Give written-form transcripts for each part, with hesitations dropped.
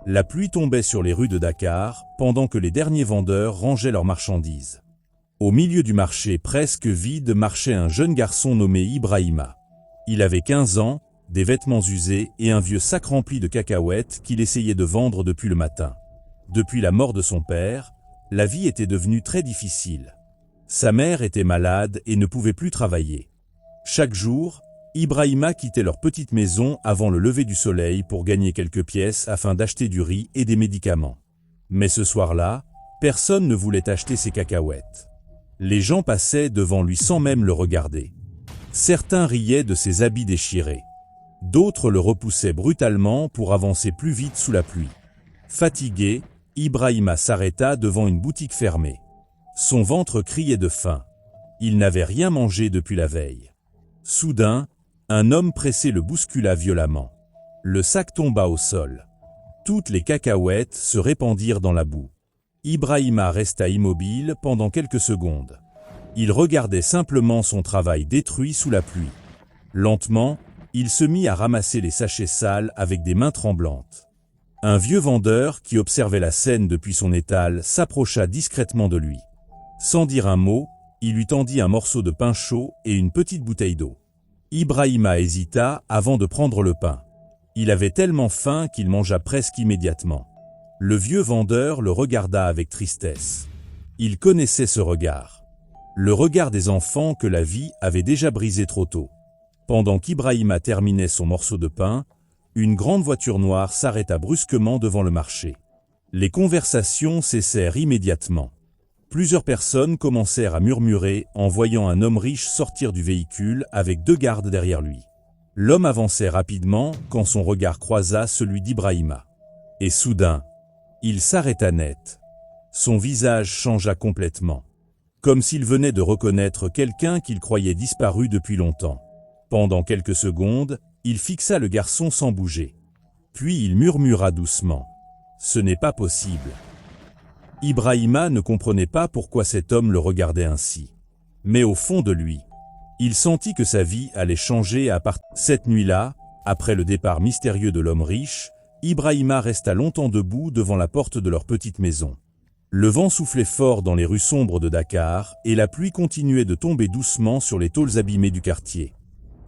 La pluie tombait sur les rues de Dakar, pendant que les derniers vendeurs rangeaient leurs marchandises. Au milieu du marché presque vide marchait un jeune garçon nommé Ibrahima. Il avait 15 ans, des vêtements usés et un vieux sac rempli de cacahuètes qu'il essayait de vendre depuis le matin. Depuis la mort de son père, la vie était devenue très difficile. Sa mère était malade et ne pouvait plus travailler. Chaque jour, Ibrahima quittait leur petite maison avant le lever du soleil pour gagner quelques pièces afin d'acheter du riz et des médicaments. Mais ce soir-là, personne ne voulait acheter ses cacahuètes. Les gens passaient devant lui sans même le regarder. Certains riaient de ses habits déchirés. D'autres le repoussaient brutalement pour avancer plus vite sous la pluie. Fatigué, Ibrahima s'arrêta devant une boutique fermée. Son ventre criait de faim. Il n'avait rien mangé depuis la veille. Soudain, un homme pressé le bouscula violemment. Le sac tomba au sol. Toutes les cacahuètes se répandirent dans la boue. Ibrahima resta immobile pendant quelques secondes. Il regardait simplement son travail détruit sous la pluie. Lentement, il se mit à ramasser les sachets sales avec des mains tremblantes. Un vieux vendeur qui observait la scène depuis son étal s'approcha discrètement de lui. Sans dire un mot, il lui tendit un morceau de pain chaud et une petite bouteille d'eau. Ibrahima hésita avant de prendre le pain. Il avait tellement faim qu'il mangea presque immédiatement. Le vieux vendeur le regarda avec tristesse. Il connaissait ce regard. Le regard des enfants que la vie avait déjà brisé trop tôt. Pendant qu'Ibrahima terminait son morceau de pain, une grande voiture noire s'arrêta brusquement devant le marché. Les conversations cessèrent immédiatement. Plusieurs personnes commencèrent à murmurer en voyant un homme riche sortir du véhicule avec 2 gardes derrière lui. L'homme avançait rapidement quand son regard croisa celui d'Ibrahima. Et soudain, il s'arrêta net. Son visage changea complètement, comme s'il venait de reconnaître quelqu'un qu'il croyait disparu depuis longtemps. Pendant quelques secondes, il fixa le garçon sans bouger. Puis il murmura doucement. « Ce n'est pas possible. » Ibrahima ne comprenait pas pourquoi cet homme le regardait ainsi. Mais au fond de lui, il sentit que sa vie allait changer à partir de cette nuit-là. Après le départ mystérieux de l'homme riche, Ibrahima resta longtemps debout devant la porte de leur petite maison. Le vent soufflait fort dans les rues sombres de Dakar et la pluie continuait de tomber doucement sur les tôles abîmées du quartier.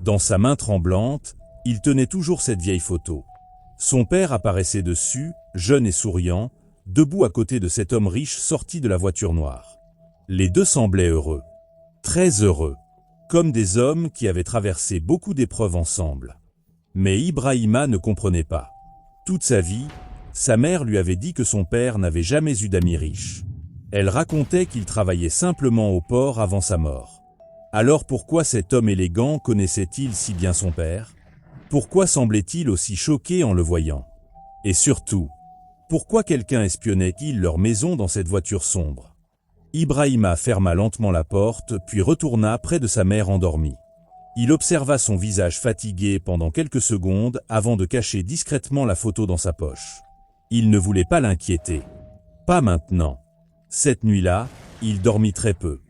Dans sa main tremblante, il tenait toujours cette vieille photo. Son père apparaissait dessus, jeune et souriant, debout à côté de cet homme riche sorti de la voiture noire. Les deux semblaient heureux, très heureux, comme des hommes qui avaient traversé beaucoup d'épreuves ensemble. Mais Ibrahima ne comprenait pas. Toute sa vie, sa mère lui avait dit que son père n'avait jamais eu d'amis riches. Elle racontait qu'il travaillait simplement au port avant sa mort. Alors pourquoi cet homme élégant connaissait-il si bien son père? Pourquoi semblait-il aussi choqué en le voyant? Et surtout, pourquoi quelqu'un espionnait-il leur maison dans cette voiture sombre? Ibrahima ferma lentement la porte, puis retourna près de sa mère endormie. Il observa son visage fatigué pendant quelques secondes avant de cacher discrètement la photo dans sa poche. Il ne voulait pas l'inquiéter. Pas maintenant. Cette nuit-là, il dormit très peu.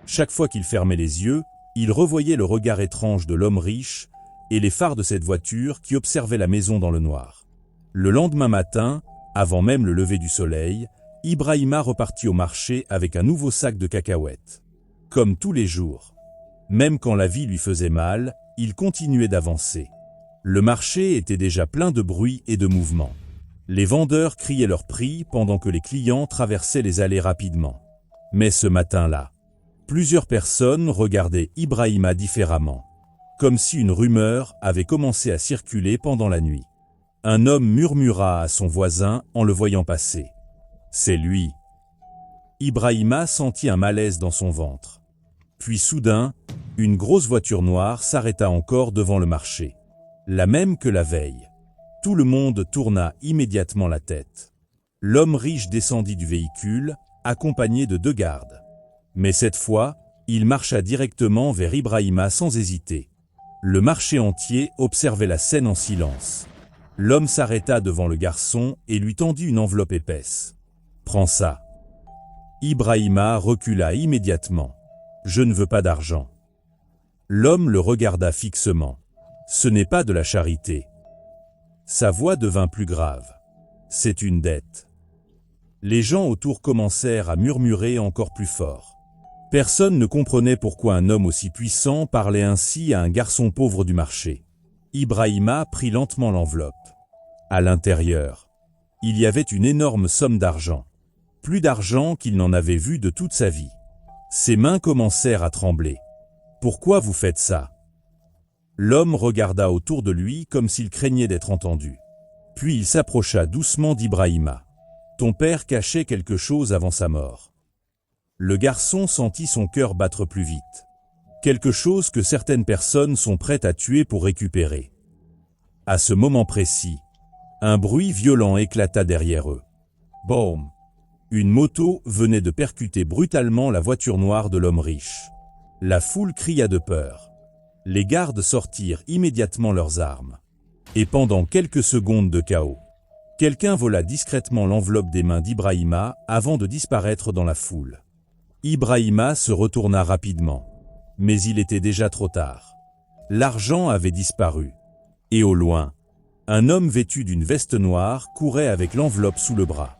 Chaque fois qu'il fermait les yeux, il revoyait le regard étrange de l'homme riche et les phares de cette voiture qui observait la maison dans le noir. Le lendemain matin, avant même le lever du soleil, Ibrahima repartit au marché avec un nouveau sac de cacahuètes. Comme tous les jours. Même quand la vie lui faisait mal, il continuait d'avancer. Le marché était déjà plein de bruit et de mouvement. Les vendeurs criaient leurs prix pendant que les clients traversaient les allées rapidement. Mais ce matin-là, plusieurs personnes regardaient Ibrahima différemment. Comme si une rumeur avait commencé à circuler pendant la nuit. Un homme murmura à son voisin en le voyant passer. « C'est lui !» Ibrahima sentit un malaise dans son ventre. Puis soudain, une grosse voiture noire s'arrêta encore devant le marché. La même que la veille. Tout le monde tourna immédiatement la tête. L'homme riche descendit du véhicule, accompagné de 2 gardes. Mais cette fois, il marcha directement vers Ibrahima sans hésiter. Le marché entier observait la scène en silence. L'homme s'arrêta devant le garçon et lui tendit une enveloppe épaisse. « Prends ça. » Ibrahima recula immédiatement. « Je ne veux pas d'argent. » L'homme le regarda fixement. « Ce n'est pas de la charité. » Sa voix devint plus grave. « C'est une dette. Les gens autour commencèrent à murmurer encore plus fort. Personne ne comprenait pourquoi un homme aussi puissant parlait ainsi à un garçon pauvre du marché. Ibrahima prit lentement l'enveloppe. À l'intérieur, il y avait une énorme somme d'argent. Plus d'argent qu'il n'en avait vu de toute sa vie. Ses mains commencèrent à trembler. « Pourquoi vous faites ça ?» L'homme regarda autour de lui comme s'il craignait d'être entendu. Puis il s'approcha doucement d'Ibrahima. « Ton père cachait quelque chose avant sa mort. » Le garçon sentit son cœur battre plus vite. Quelque chose que certaines personnes sont prêtes à tuer pour récupérer. À ce moment précis, un bruit violent éclata derrière eux. Boum! Une moto venait de percuter brutalement la voiture noire de l'homme riche. La foule cria de peur. Les gardes sortirent immédiatement leurs armes. Et pendant quelques secondes de chaos, quelqu'un vola discrètement l'enveloppe des mains d'Ibrahima avant de disparaître dans la foule. Ibrahima se retourna rapidement. Mais il était déjà trop tard. L'argent avait disparu. Et au loin, un homme vêtu d'une veste noire courait avec l'enveloppe sous le bras.